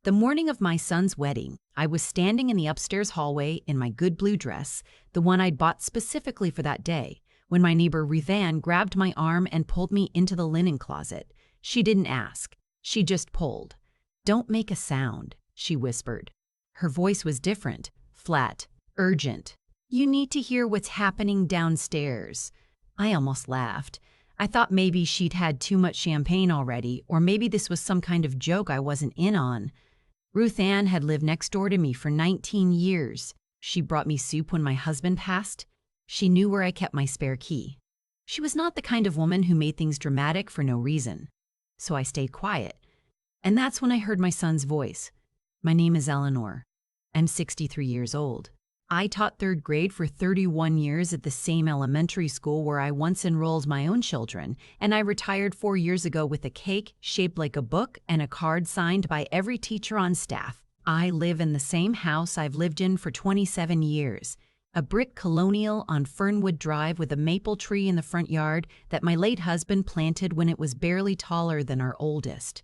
The morning of my son's wedding, I was standing in the upstairs hallway in my good blue dress, the one I'd bought specifically for that day, when my neighbor Ruthanne grabbed my arm and pulled me into the linen closet. She didn't ask. She just pulled. "Don't make a sound," she whispered. Her voice was different, flat, urgent. "You need to hear what's happening downstairs." I almost laughed. I thought maybe she'd had too much champagne already, or maybe this was some kind of joke I wasn't in on. Ruthanne had lived next door to me for 19 years. She brought me soup when my husband passed. She knew where I kept my spare key. She was not the kind of woman who made things dramatic for no reason. So I stayed quiet. And that's when I heard my son's voice. "My name is Eleanor. I'm 63 years old. I taught third grade for 31 years at the same elementary school where I once enrolled my own children, and I retired 4 years ago with a cake shaped like a book and a card signed by every teacher on staff. I live in the same house I've lived in for 27 years, a brick colonial on Fernwood Drive with a maple tree in the front yard that my late husband planted when it was barely taller than our oldest.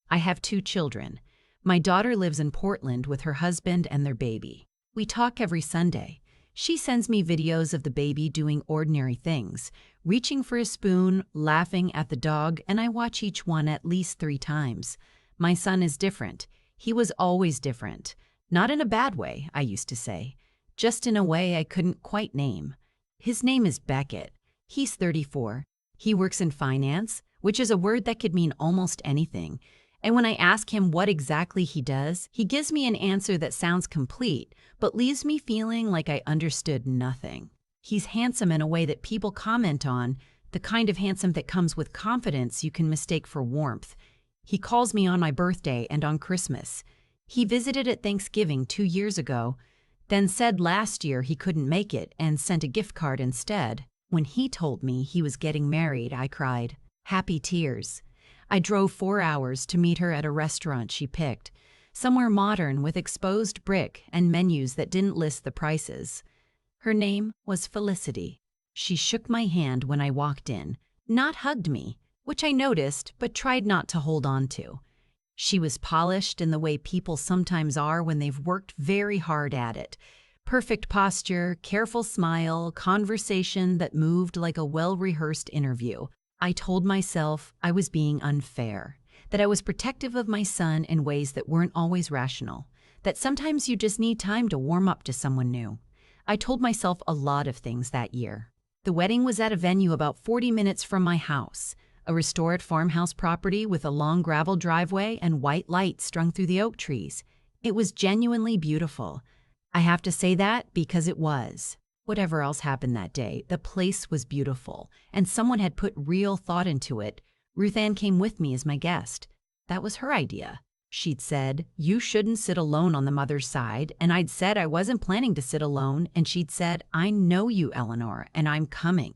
I have 2 children. My daughter lives in Portland with her husband and their baby. We talk every Sunday. She sends me videos of the baby doing ordinary things, reaching for a spoon, laughing at the dog, and I watch each one at least 3 times. My son is different. He was always different. Not in a bad way, I used to say. Just in a way I couldn't quite name. His name is Beckett. He's 34. He works in finance, which is a word that could mean almost anything. And when I ask him what exactly he does, he gives me an answer that sounds complete, but leaves me feeling like I understood nothing. He's handsome in a way that people comment on, the kind of handsome that comes with confidence you can mistake for warmth. He calls me on my birthday and on Christmas. He visited at Thanksgiving 2 years ago, then said last year he couldn't make it and sent a gift card instead. When he told me he was getting married, I cried. Happy tears. I drove 4 hours to meet her at a restaurant she picked, somewhere modern with exposed brick and menus that didn't list the prices. Her name was Felicity. She shook my hand when I walked in, not hugged me, which I noticed but tried not to hold on to. She was polished in the way people sometimes are when they've worked very hard at it. Perfect posture, careful smile, conversation that moved like a well-rehearsed interview. I told myself I was being unfair, that I was protective of my son in ways that weren't always rational, that sometimes you just need time to warm up to someone new. I told myself a lot of things that year. The wedding was at a venue about 40 minutes from my house, a restored farmhouse property with a long gravel driveway and white lights strung through the oak trees. It was genuinely beautiful. I have to say that because it was. Whatever else happened that day, the place was beautiful, and someone had put real thought into it. Ruthanne came with me as my guest. That was her idea. She'd said, "You shouldn't sit alone on the mother's side," and I'd said I wasn't planning to sit alone, and she'd said, "I know you, Eleanor, and I'm coming."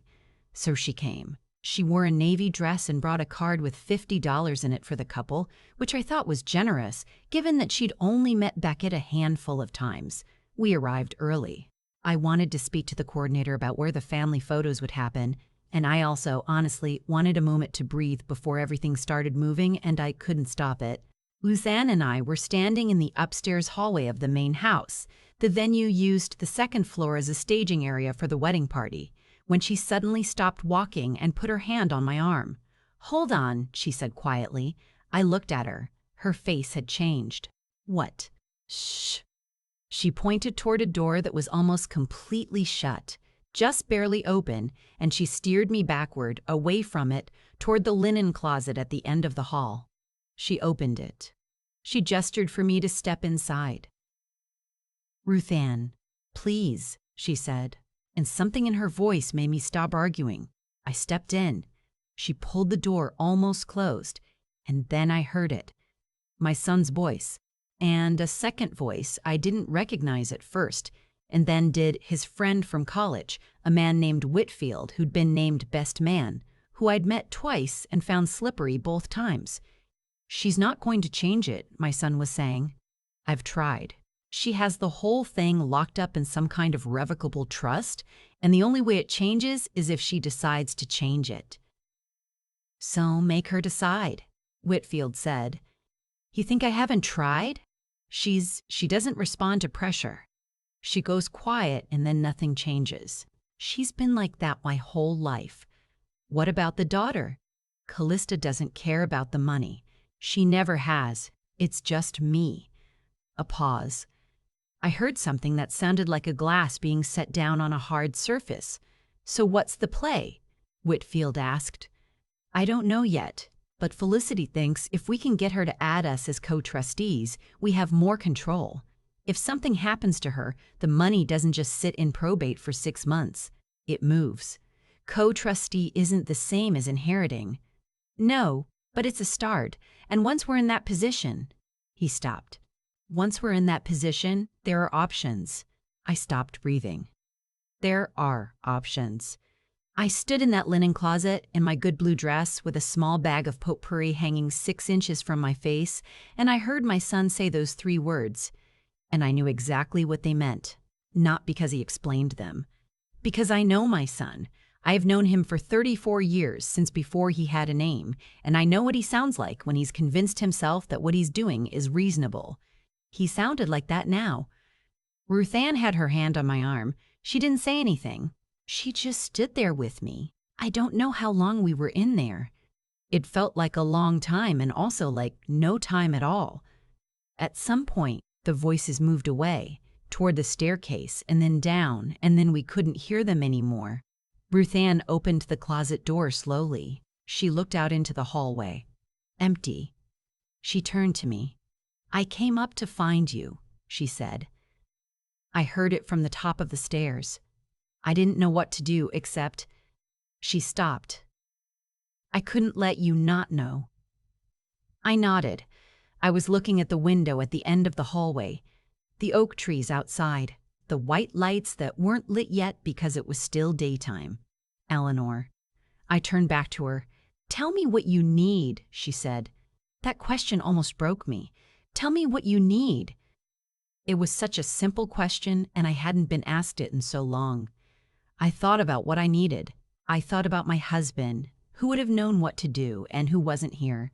So she came. She wore a navy dress and brought a card with $50 in it for the couple, which I thought was generous, given that she'd only met Beckett a handful of times. We arrived early. I wanted to speak to the coordinator about where the family photos would happen, and I also, honestly, wanted a moment to breathe before everything started moving, and I couldn't stop it. Ruthanne and I were standing in the upstairs hallway of the main house. The venue used the second floor as a staging area for the wedding party, when she suddenly stopped walking and put her hand on my arm. "Hold on," she said quietly. I looked at her. Her face had changed. "What?" "Shh." She pointed toward a door that was almost completely shut, just barely open, and she steered me backward, away from it, toward the linen closet at the end of the hall. She opened it. She gestured for me to step inside. "Ruthanne, please," she said, and something in her voice made me stop arguing. I stepped in. She pulled the door almost closed, and then I heard it. My son's voice. And a second voice I didn't recognize at first, and then did his friend from college, a man named Whitfield who'd been named best man, who I'd met twice and found slippery both times. "She's not going to change it," my son was saying. "I've tried. She has the whole thing locked up in some kind of revocable trust, and the only way it changes is if she decides to change it." "So make her decide," Whitfield said. "You think I haven't tried?" She doesn't respond to pressure. She goes quiet and then nothing changes. She's been like that my whole life. What about the daughter? Callista doesn't care about the money. She never has. It's just me. A pause. I heard something that sounded like a glass being set down on a hard surface. So what's the play? Whitfield asked. I don't know yet, but Felicity thinks if we can get her to add us as co-trustees, we have more control. If something happens to her, the money doesn't just sit in probate for 6 months. It moves. Co-trustee isn't the same as inheriting. No, but it's a start, and once we're in that position… He stopped. Once we're in that position, there are options. I stopped breathing. There are options. I stood in that linen closet in my good blue dress with a small bag of potpourri hanging 6 inches from my face, and I heard my son say those 3 words. And I knew exactly what they meant, not because he explained them. Because I know my son. I have known him for 34 years, since before he had a name, and I know what he sounds like when he's convinced himself that what he's doing is reasonable. He sounded like that now. Ruthanne had her hand on my arm. She didn't say anything. She just stood there with me. I don't know how long we were in there. It felt like a long time and also like no time at all. At some point, the voices moved away, toward the staircase, and then down, and then we couldn't hear them anymore. Ruthanne opened the closet door slowly. She looked out into the hallway. Empty. She turned to me. I came up to find you, she said. I heard it from the top of the stairs. I didn't know what to do except… She stopped. I couldn't let you not know. I nodded. I was looking at the window at the end of the hallway, the oak trees outside, the white lights that weren't lit yet because it was still daytime. Eleanor. I turned back to her. Tell me what you need, she said. That question almost broke me. Tell me what you need. It was such a simple question, and I hadn't been asked it in so long. I thought about what I needed. I thought about my husband, who would have known what to do and who wasn't here.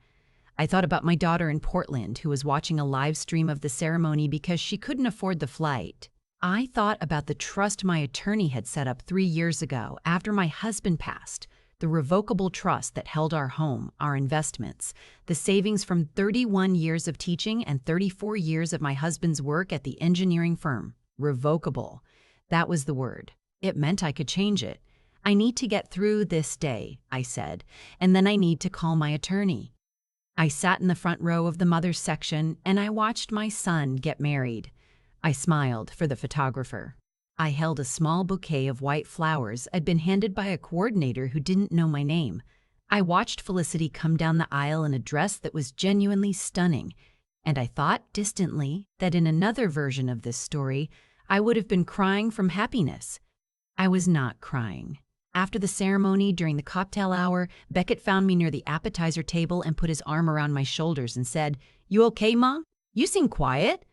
I thought about my daughter in Portland, who was watching a live stream of the ceremony because she couldn't afford the flight. I thought about the trust my attorney had set up 3 years ago after my husband passed, the revocable trust that held our home, our investments, the savings from 31 years of teaching and 34 years of my husband's work at the engineering firm. Revocable. That was the word. It meant I could change it. I need to get through this day, I said, and then I need to call my attorney. I sat in the front row of the mother's section and I watched my son get married. I smiled for the photographer. I held a small bouquet of white flowers I'd been handed by a coordinator who didn't know my name. I watched Felicity come down the aisle in a dress that was genuinely stunning, and I thought distantly that in another version of this story, I would have been crying from happiness. I was not crying. After the ceremony, during the cocktail hour, Beckett found me near the appetizer table and put his arm around my shoulders and said, "You okay, Ma? You seem quiet."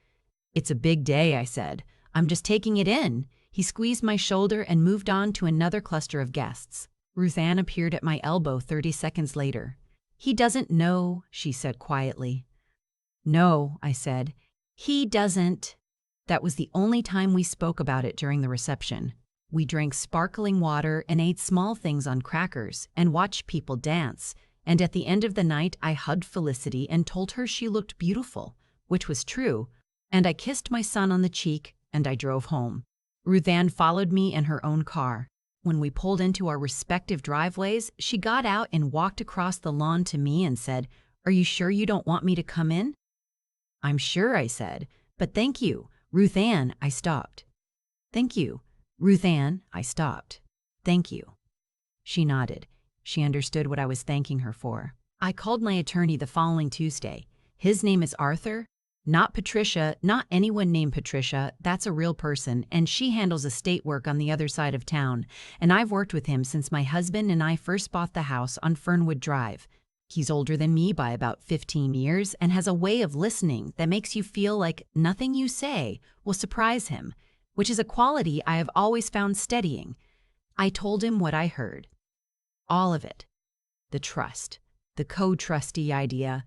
"It's a big day," I said. "I'm just taking it in." He squeezed my shoulder and moved on to another cluster of guests. Ruthanne appeared at my elbow 30 seconds later. "He doesn't know," she said quietly. "No," I said. "He doesn't." That was the only time we spoke about it during the reception. We drank sparkling water and ate small things on crackers and watched people dance, and at the end of the night I hugged Felicity and told her she looked beautiful, which was true, and I kissed my son on the cheek and I drove home. Ruthanne followed me in her own car. When we pulled into our respective driveways, she got out and walked across the lawn to me and said, "Are you sure you don't want me to come in?" "I'm sure," I said, "but thank you. Ruthanne," I stopped. "Thank you. Ruthanne," I stopped. "Thank you." She nodded. She understood what I was thanking her for. I called my attorney the following Tuesday. His name is Arthur. Not Patricia, not anyone named Patricia. That's a real person, and she handles estate work on the other side of town, and I've worked with him since my husband and I first bought the house on Fernwood Drive. He's older than me by about 15 years and has a way of listening that makes you feel like nothing you say will surprise him, which is a quality I have always found steadying. I told him what I heard. All of it. The trust, the co-trustee idea,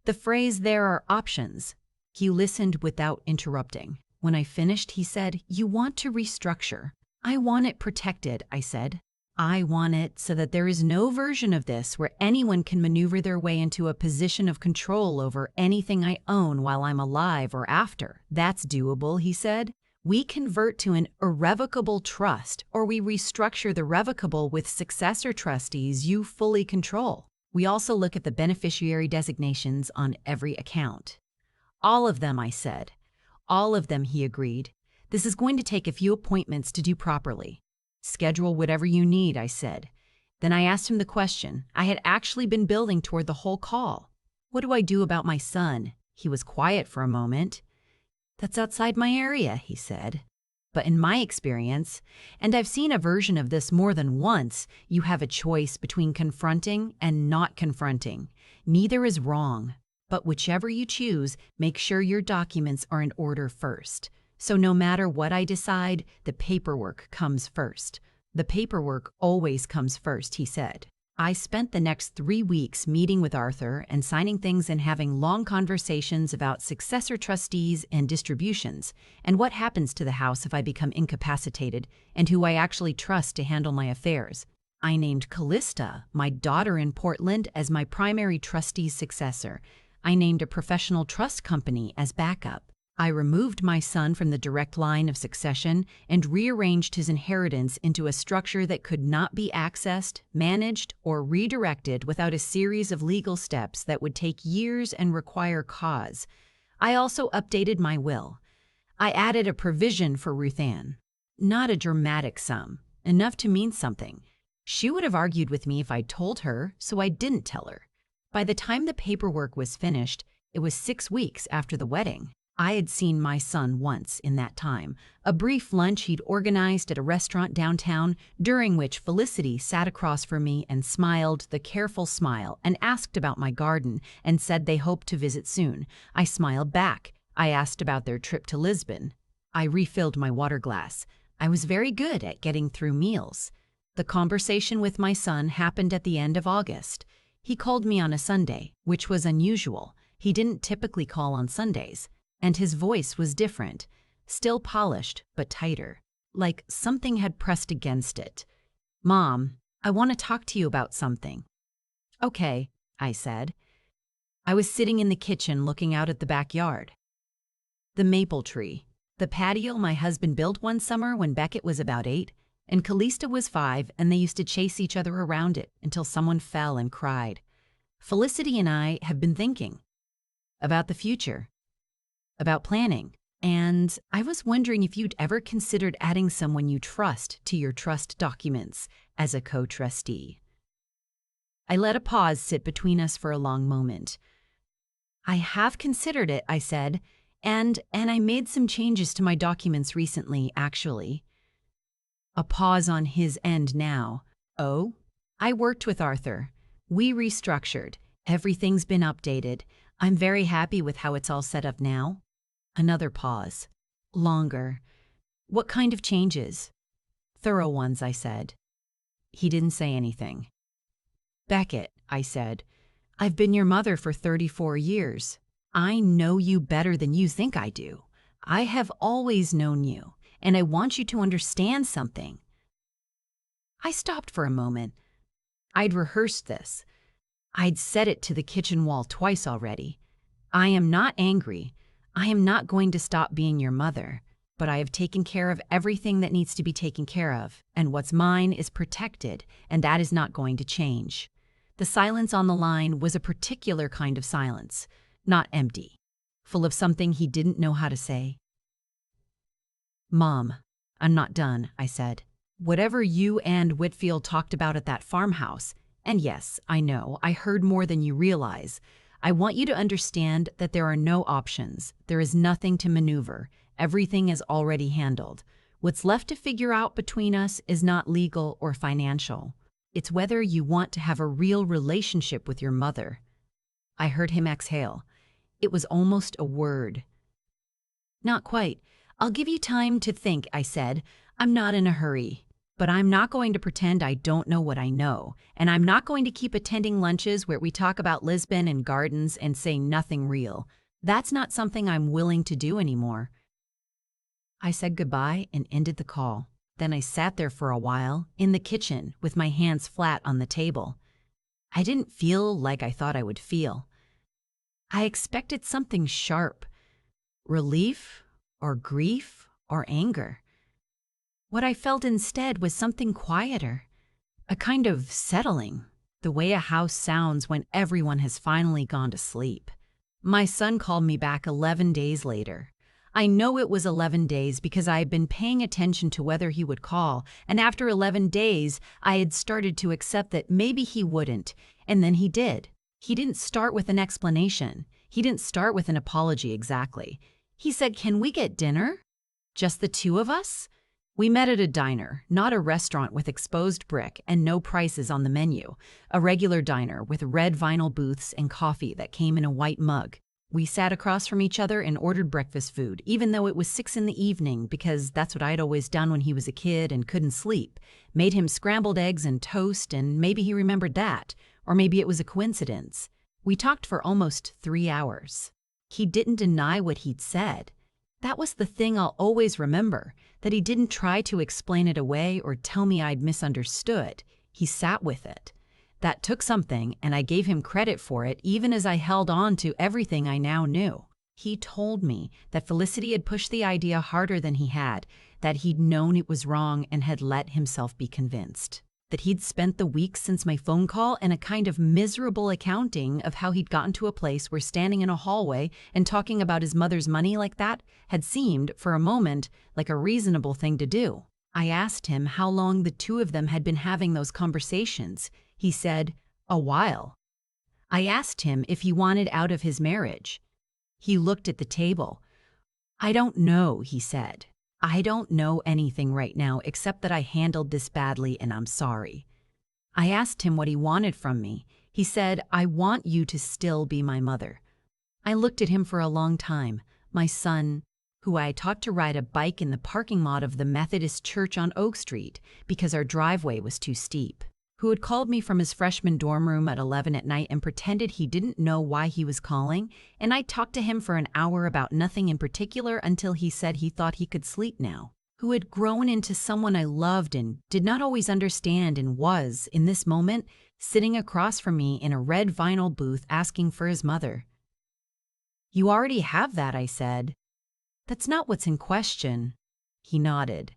the phrase "there are options." He listened without interrupting. When I finished, he said, "You want to restructure." "I want it protected," I said. "I want it so that there is no version of this where anyone can maneuver their way into a position of control over anything I own while I'm alive or after." "That's doable," he said. "We convert to an irrevocable trust, or we restructure the revocable with successor trustees you fully control. We also look at the beneficiary designations on every account." "All of them," I said. "All of them," he agreed. "This is going to take a few appointments to do properly." "Schedule whatever you need," I said. Then I asked him the question I had actually been building toward the whole call. "What do I do about my son?" He was quiet for a moment. "That's outside my area," he said. "But in my experience, and I've seen a version of this more than once, you have a choice between confronting and not confronting. Neither is wrong. But whichever you choose, make sure your documents are in order first. So no matter what I decide, the paperwork comes first." "The paperwork always comes first," he said. I spent the next 3 weeks meeting with Arthur and signing things and having long conversations about successor trustees and distributions, and what happens to the house if I become incapacitated, and who I actually trust to handle my affairs. I named Callista, my daughter in Portland, as my primary trustee's successor. I named a professional trust company as backup. I removed my son from the direct line of succession and rearranged his inheritance into a structure that could not be accessed, managed, or redirected without a series of legal steps that would take years and require cause. I also updated my will. I added a provision for Ruthanne. Not a dramatic sum, enough to mean something. She would have argued with me if I'd told her, so I didn't tell her. By the time the paperwork was finished, it was 6 weeks after the wedding. I had seen my son once in that time, a brief lunch he'd organized at a restaurant downtown, during which Felicity sat across from me and smiled the careful smile and asked about my garden and said they hoped to visit soon. I smiled back. I asked about their trip to Lisbon. I refilled my water glass. I was very good at getting through meals. The conversation with my son happened at the end of August. He called me on a Sunday, which was unusual. He didn't typically call on Sundays. And his voice was different, still polished, but tighter, like something had pressed against it. "Mom, I want to talk to you about something." "Okay," I said. I was sitting in the kitchen looking out at the backyard. The maple tree, the patio my husband built one summer when Beckett was about 8, and Callista was 5, and they used to chase each other around it until someone fell and cried. Felicity and I have been thinking about the future, about planning, and I was wondering if you'd ever considered adding someone you trust to your trust documents as a co-trustee. I let a pause sit between us for a long moment. "I have considered it," I said, and I made some changes to my documents recently, actually." A pause on his end now. "Oh?" "I worked with Arthur. We restructured. Everything's been updated. I'm very happy with how it's all set up now." Another pause. Longer. "What kind of changes?" "Thorough ones," I said. He didn't say anything. "Beckett," I said, "I've been your mother for 34 years. I know you better than you think I do. I have always known you, and I want you to understand something." I stopped for a moment. I'd rehearsed this. I'd said it to the kitchen wall twice already. "I am not angry. I am not going to stop being your mother, but I have taken care of everything that needs to be taken care of, and what's mine is protected, and that is not going to change." The silence on the line was a particular kind of silence, not empty, full of something he didn't know how to say. "Mom, I'm not done," I said. "Whatever you and Whitfield talked about at that farmhouse, and yes, I know, I heard more than you realize. I want you to understand that there are no options. There is nothing to maneuver. Everything is already handled. What's left to figure out between us is not legal or financial. It's whether you want to have a real relationship with your mother." I heard him exhale. It was almost a word. "Not quite. I'll give you time to think," I said. "I'm not in a hurry. But I'm not going to pretend I don't know what I know, and I'm not going to keep attending lunches where we talk about Lisbon and gardens and say nothing real. That's not something I'm willing to do anymore. I said goodbye and ended the call. Then I sat there for a while, in the kitchen, with my hands flat on the table. I didn't feel like I thought I would feel. I expected something sharp, relief, or grief, or anger. What I felt instead was something quieter, a kind of settling, the way a house sounds when everyone has finally gone to sleep. My son called me back 11 days later. I know it was 11 days because I had been paying attention to whether he would call, and after 11 days, I had started to accept that maybe he wouldn't, and then he did. He didn't start with an explanation. He didn't start with an apology exactly. He said, "Can we get dinner? Just the two of us?" We met at a diner, not a restaurant with exposed brick and no prices on the menu, a regular diner with red vinyl booths and coffee that came in a white mug. We sat across from each other and ordered breakfast food, even though it was 6 in the evening, because that's what I'd always done when he was a kid and couldn't sleep. Made him scrambled eggs and toast, and maybe he remembered that, or maybe it was a coincidence. We talked for almost 3 hours. He didn't deny what he'd said. That was the thing I'll always remember, that he didn't try to explain it away or tell me I'd misunderstood. He sat with it. That took something, and I gave him credit for it even as I held on to everything I now knew. He told me that Felicity had pushed the idea harder than he had, that he'd known it was wrong and had let himself be convinced. That he'd spent the weeks since my phone call in a kind of miserable accounting of how he'd gotten to a place where standing in a hallway and talking about his mother's money like that had seemed, for a moment, like a reasonable thing to do. I asked him how long the two of them had been having those conversations. He said, "A while." I asked him if he wanted out of his marriage. He looked at the table. "I don't know," he said. "I don't know anything right now except that I handled this badly and I'm sorry." I asked him what he wanted from me. He said, "I want you to still be my mother." I looked at him for a long time. My son, who I had taught to ride a bike in the parking lot of the Methodist Church on Oak Street because our driveway was too steep, who had called me from his freshman dorm room at 11 at night and pretended he didn't know why he was calling, and I talked to him for an hour about nothing in particular until he said he thought he could sleep now, who had grown into someone I loved and did not always understand and was, in this moment, sitting across from me in a red vinyl booth asking for his mother. "You already have that," I said. "That's not what's in question." He nodded.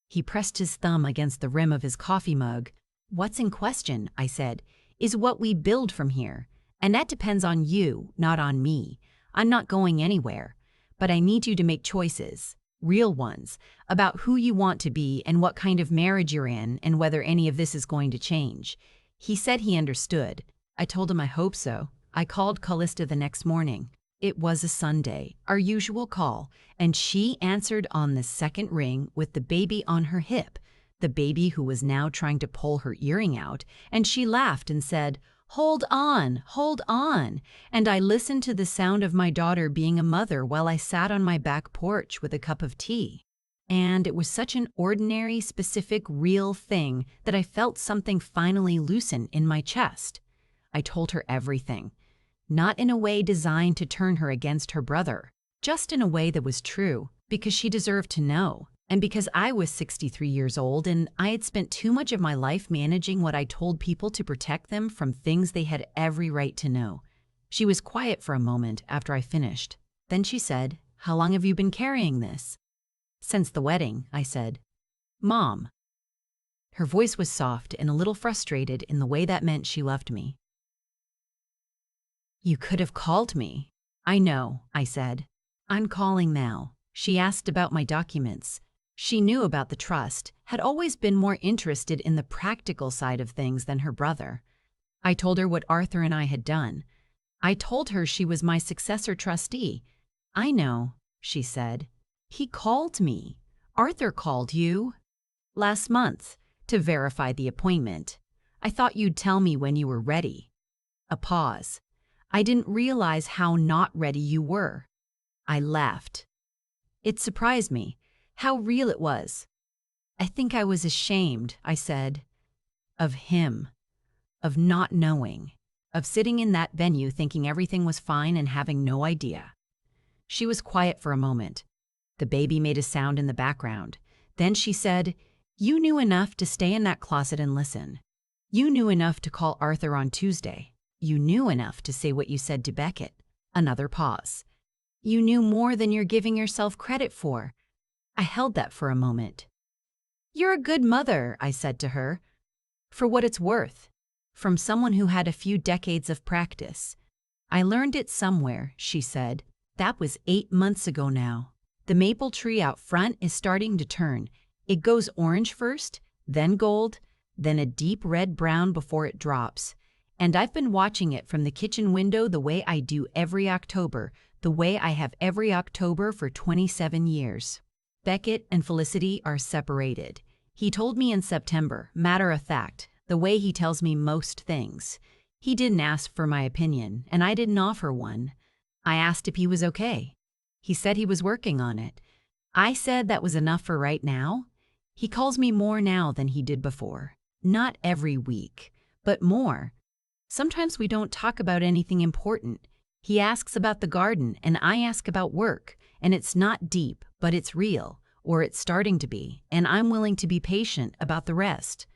He pressed his thumb against the rim of his coffee mug. "What's in question," I said, "is what we build from here. And that depends on you, not on me. I'm not going anywhere. But I need you to make choices, real ones, about who you want to be and what kind of marriage you're in and whether any of this is going to change." He said he understood. I told him I hope so. I called Callista the next morning. It was a Sunday, our usual call, and she answered on the second ring with the baby on her hip, the baby who was now trying to pull her earring out, and she laughed and said, hold on," and I listened to the sound of my daughter being a mother while I sat on my back porch with a cup of tea. And it was such an ordinary, specific, real thing that I felt something finally loosen in my chest. I told her everything, not in a way designed to turn her against her brother, just in a way that was true, because she deserved to know. And because I was 63 years old and I had spent too much of my life managing what I told people to protect them from things they had every right to know. She was quiet for a moment after I finished. Then she said, "How long have you been carrying this?" "Since the wedding," I said. "Mom." Her voice was soft and a little frustrated in the way that meant she loved me. "You could have called me." "I know," I said. "I'm calling now." She asked about my documents. She knew about the trust, had always been more interested in the practical side of things than her brother. I told her what Arthur and I had done. I told her she was my successor trustee. "I know," she said. "He called me." "Arthur called you?" "Last month, to verify the appointment. I thought you'd tell me when you were ready." A pause. "I didn't realize how not ready you were." I laughed. It surprised me how real it was. "I think I was ashamed," I said, "of him, of not knowing, of sitting in that venue thinking everything was fine and having no idea." She was quiet for a moment. The baby made a sound in the background. Then she said, "You knew enough to stay in that closet and listen. You knew enough to call Arthur on Tuesday. You knew enough to say what you said to Beckett." Another pause. "You knew more than you're giving yourself credit for." I held that for a moment. "You're a good mother," I said to her. "For what it's worth. From someone who had a few decades of practice." "I learned it somewhere," she said. "That was 8 months ago now. The maple tree out front is starting to turn. It goes orange first, then gold, then a deep red-brown before it drops. And I've been watching it from the kitchen window the way I do every October, the way I have every October for 27 years. Beckett and Felicity are separated. He told me in September, matter of fact, the way he tells me most things. He didn't ask for my opinion, and I didn't offer one. I asked if he was okay. He said he was working on it. I said that was enough for right now. He calls me more now than he did before. Not every week, but more. Sometimes we don't talk about anything important. He asks about the garden, and I ask about work, and it's not deep, but it's real, or it's starting to be, and I'm willing to be patient about the rest.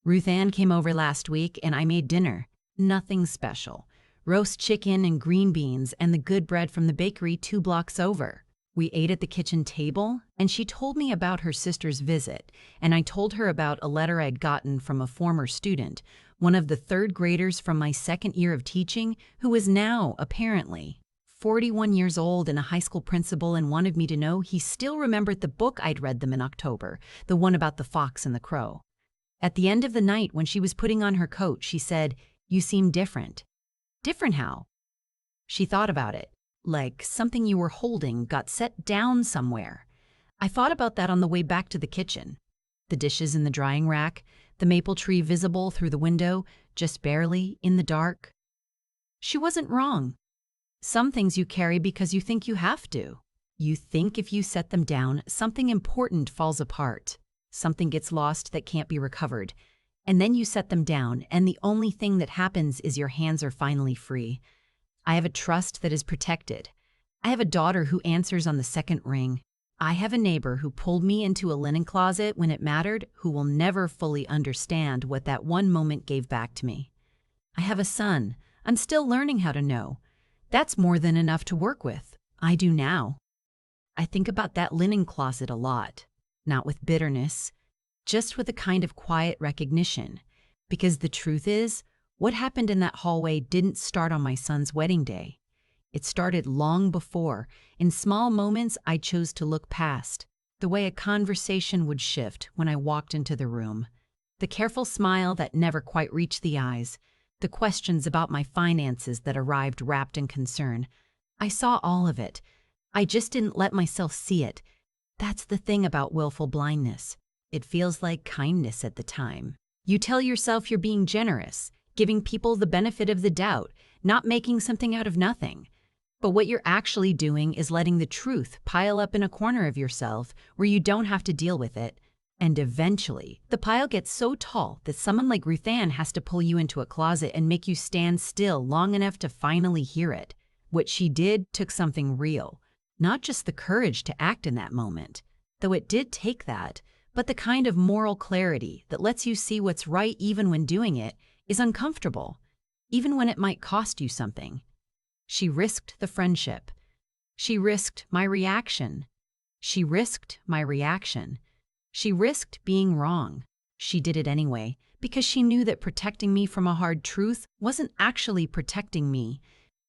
Ruthanne came over last week, and I made dinner. Nothing special. Roast chicken and green beans and the good bread from the bakery 2 blocks over. We ate at the kitchen table, and she told me about her sister's visit, and I told her about a letter I'd gotten from a former student, one of the 3rd graders from my 2nd year of teaching, who is now, apparently, 41 years old and a high school principal, and wanted me to know he still remembered the book I'd read them in October, the one about the fox and the crow. At the end of the night, when she was putting on her coat, she said, "You seem different." "Different how?" She thought about it. "Like something you were holding got set down somewhere." I thought about that on the way back to the kitchen. The dishes in the drying rack, the maple tree visible through the window, just barely, in the dark. She wasn't wrong. Some things you carry because you think you have to. You think if you set them down, something important falls apart. Something gets lost that can't be recovered. And then you set them down, and the only thing that happens is your hands are finally free. I have a trust that is protected. I have a daughter who answers on the 2nd ring. I have a neighbor who pulled me into a linen closet when it mattered, who will never fully understand what that one moment gave back to me. I have a son. I'm still learning how to know. That's more than enough to work with. I do now. I think about that linen closet a lot, not with bitterness, just with a kind of quiet recognition. Because the truth is, what happened in that hallway didn't start on my son's wedding day. It started long before, in small moments I chose to look past, the way a conversation would shift when I walked into the room, the careful smile that never quite reached the eyes, the questions about my finances that arrived wrapped in concern. I saw all of it. I just didn't let myself see it. That's the thing about willful blindness. It feels like kindness at the time. You tell yourself you're being generous, giving people the benefit of the doubt, not making something out of nothing. But what you're actually doing is letting the truth pile up in a corner of yourself where you don't have to deal with it. And eventually, the pile gets so tall that someone like Ruthanne has to pull you into a closet and make you stand still long enough to finally hear it. What she did took something real, not just the courage to act in that moment, though it did take that, but the kind of moral clarity that lets you see what's right even when doing it is uncomfortable, even when it might cost you something. She risked the friendship. She risked my reaction. She risked my reaction. She risked being wrong. She did it anyway, because she knew that protecting me from a hard truth wasn't actually protecting me.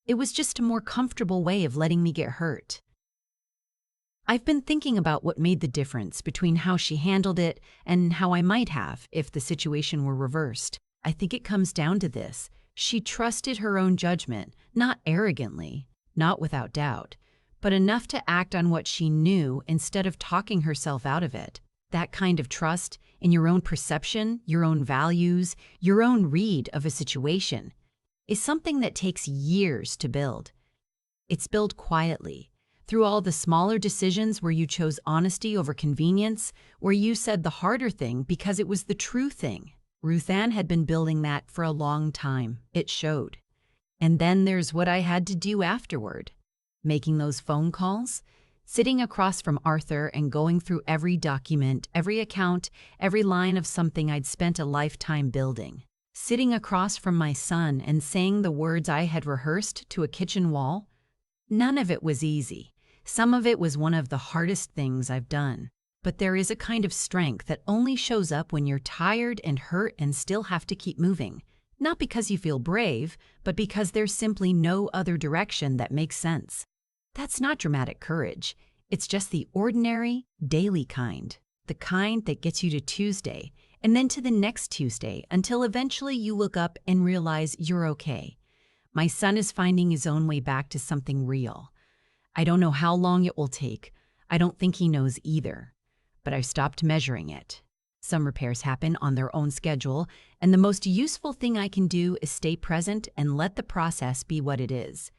It was just a more comfortable way of letting me get hurt. I've been thinking about what made the difference between how she handled it and how I might have if the situation were reversed. I think it comes down to this. She trusted her own judgment, not arrogantly, not without doubt, but enough to act on what she knew instead of talking herself out of it. That kind of trust in your own perception, your own values, your own read of a situation is something that takes years to build. It's built quietly, through all the smaller decisions where you chose honesty over convenience, where you said the harder thing because it was the true thing. Ruthanne had been building that for a long time. It showed. And then there's what I had to do afterward. Making those phone calls, sitting across from Arthur and going through every document, every account, every line of something I'd spent a lifetime building. Sitting across from my son and saying the words I had rehearsed to a kitchen wall. None of it was easy. Some of it was one of the hardest things I've done. But there is a kind of strength that only shows up when you're tired and hurt and still have to keep moving. Not because you feel brave, but because there's simply no other direction that makes sense. That's not dramatic courage. It's just the ordinary, daily kind. The kind that gets you to Tuesday, and then to the next Tuesday, until eventually you look up and realize you're okay. My son is finding his own way back to something real. I don't know how long it will take. I don't think he knows either. But I've stopped measuring it. Some repairs happen on their own schedule, and the most useful thing I can do is stay present and let the process be what it is.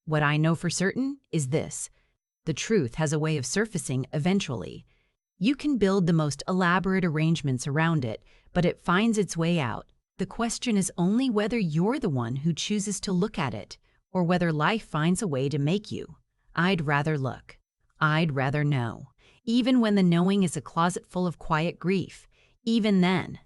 What I know for certain is this: the truth has a way of surfacing eventually. You can build the most elaborate arrangements around it, but it finds its way out. The question is only whether you're the one who chooses to look at it, or whether life finds a way to make you. I'd rather look. I'd rather know. Even when the knowing is a closet full of quiet grief. Even then,